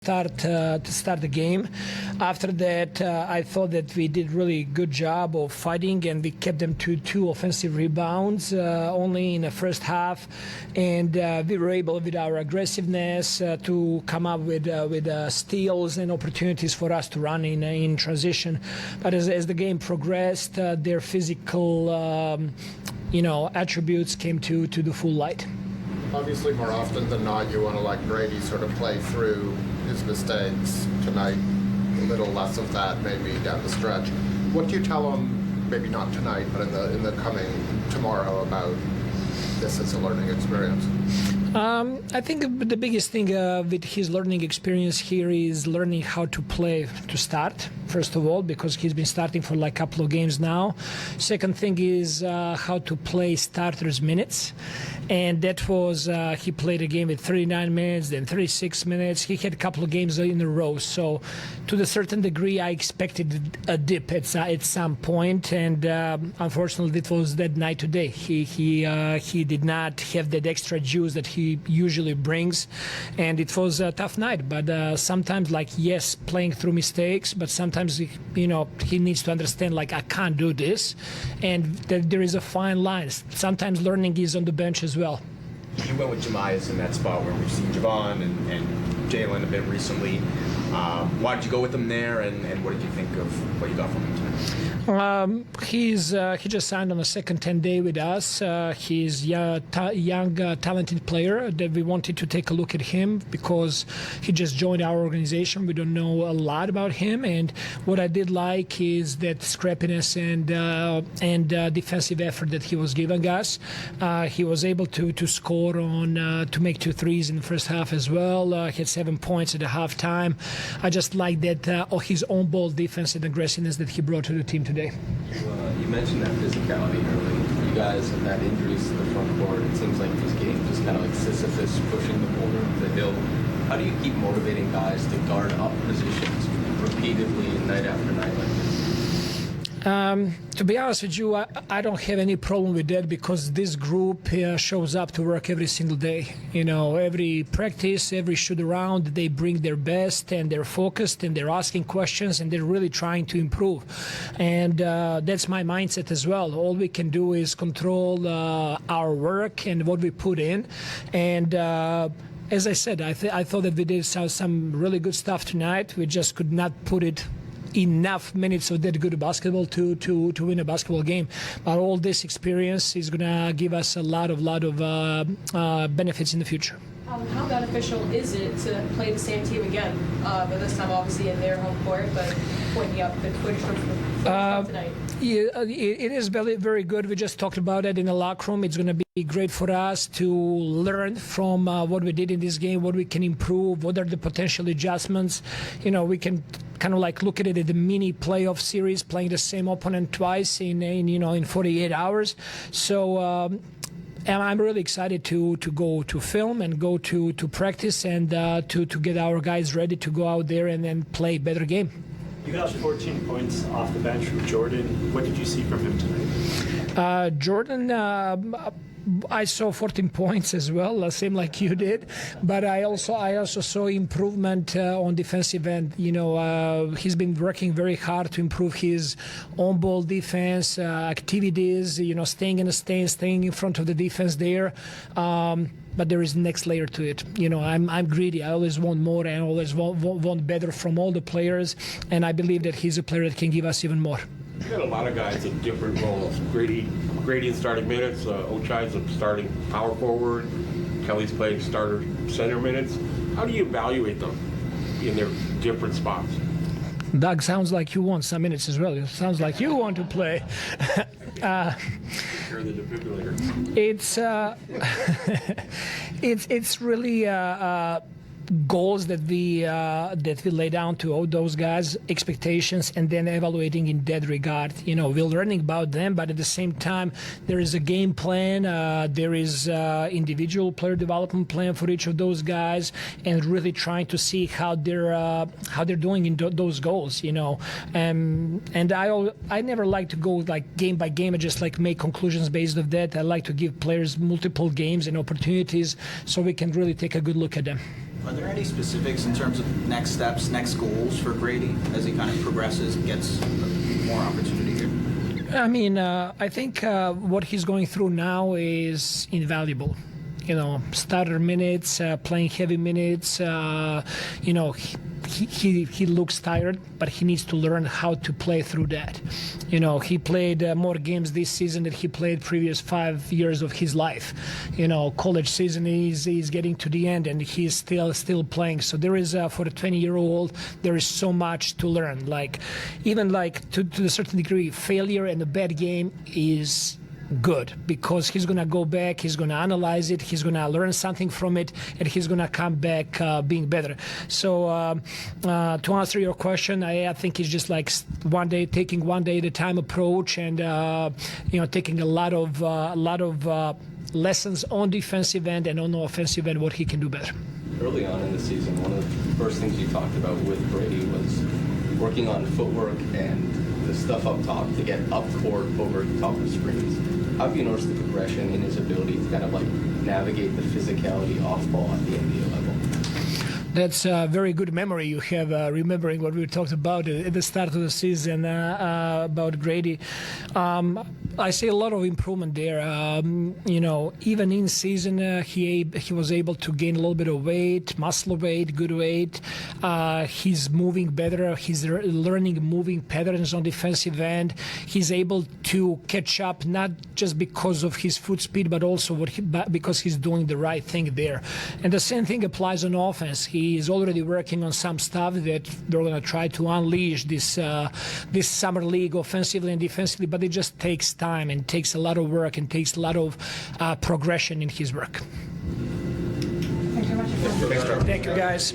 start the game. After that, I thought that we did really good job of fighting, and we kept them to 2 offensive rebounds only in the first half, and we were able, with our aggressiveness, to come up with steals and opportunities for us to run in transition. But as the game progressed, their physical attributes came to the full light. Obviously, more often than not, you want to let Grady sort of play through his mistakes. Tonight, a little less of that maybe down the stretch. What do you tell him, maybe not tonight, but in the coming tomorrow, about this as a learning experience? I think the biggest thing with his learning experience here is learning how to play to start, first of all, because he's been starting for like a couple of games now. Second thing is how to play starters minutes. And that was, he played a game with 39 minutes, then 36 minutes. He had a couple of games in a row. So to a certain degree, I expected a dip at some point. And unfortunately, it was that night today. He did not have that extra juice that he usually brings. And it was a tough night. But sometimes, yes, playing through mistakes, but sometimes, he needs to understand, I can't do this. And there is a fine line. Sometimes learning is on the bench as well. You went with Jemias in that spot where we've seen Javon and Jalen a bit recently. Why did you go with him there, and what did you think of what you got from him tonight? He just signed on a second 10-day with us. He's a young, talented player that we wanted to take a look at him because he just joined our organization. We don't know a lot about him, and what I did like is that scrappiness and defensive effort that he was giving us. He was able to score to make 2 threes in the first half as well. He had 7 points at the halftime. I just like that his own ball defense and aggressiveness that he brought to the team today. You mentioned that physicality early. You guys have had injuries to the front court. It seems like this game just kind of like Sisyphus pushing the boulder up the hill. How do you keep motivating guys to guard up positions repeatedly night after night like this? To be honest with you, I don't have any problem with that because this group shows up to work every single day. Every practice, every shoot around, they bring their best and they're focused and they're asking questions and they're really trying to improve. And that's my mindset as well. All we can do is control our work and what we put in. And as I said, I thought that we did some really good stuff tonight. We just could not put it enough minutes of that good basketball to win a basketball game. But all this experience is going to give us a lot of benefits in the future. How beneficial is it to play the same team again, but this time obviously in their home court, but pointing out the footage from tonight? Yeah, it is very, very good. We just talked about it in the locker room. It's going to be great for us to learn from what we did in this game, what we can improve, what are the potential adjustments. We can kind of look at it as a mini playoff series, playing the same opponent twice in 48 hours. So. And I'm really excited to go to film and go to practice and to get our guys ready to go out there and then play a better game. You got 14 points off the bench from Jordan. What did you see from him tonight? Jordan, I saw 14 points as well, same like you did. But I also saw improvement on defensive end. He's been working very hard to improve his on-ball defense activities. Staying in the stand, staying in front of the defense there. But there is next layer to it. I'm greedy. I always want more and always want better from all the players. And I believe that he's a player that can give us even more. You got a lot of guys in different roles. Grady in starting minutes, Ochai's a starting power forward, Kelly's playing starter center minutes. How do you evaluate them in their different spots? Doug, sounds like you want some minutes as well. It sounds like you want to play. You're the defibrillator. It's really goals that we lay down to all those guys, expectations, and then evaluating in that regard. We're learning about them, but at the same time, there is a game plan. There is individual player development plan for each of those guys, and really trying to see how they're doing in those goals. And I never like to go game by game and just make conclusions based on that. I like to give players multiple games and opportunities so we can really take a good look at them. Are there any specifics in terms of next steps, next goals for Grady as he kind of progresses, gets more opportunity here? I mean, I think what he's going through now is invaluable. You know, starter minutes, playing heavy minutes. You know, he looks tired, but he needs to learn how to play through that. You know, he played more games this season than he played previous 5 years of his life. You know, college season is getting to the end, and he's still playing. So there is for a 20-year-old, there is so much to learn. Like, even like to a certain degree, failure in a bad game is good, because he's going to go back, he's going to analyze it, he's going to learn something from it, and he's going to come back being better. So to answer your question, I think it's just like taking one day at a time approach, and you know, taking a lot of lessons on defensive end and on the offensive end, what he can do better. Early on in the season, one of the first things you talked about with Brady was working on footwork and the stuff up top to get up court over the top of screens. How have you noticed the progression in his ability to kind of like navigate the physicality off ball at the NBA level? That's a very good memory you have, remembering what we talked about at the start of the season about Grady. I see a lot of improvement there. You know, even in season, he was able to gain a little bit of weight, muscle weight, good weight. He's moving better. He's learning moving patterns on defensive end. He's able to catch up, not just because of his foot speed, but also because he's doing the right thing there. And the same thing applies on offense. He is already working on some stuff that they're going to try to unleash this summer league offensively and defensively, but it just takes time and takes a lot of work and takes a lot of progression in his work. Thank you very much. Thank you, guys.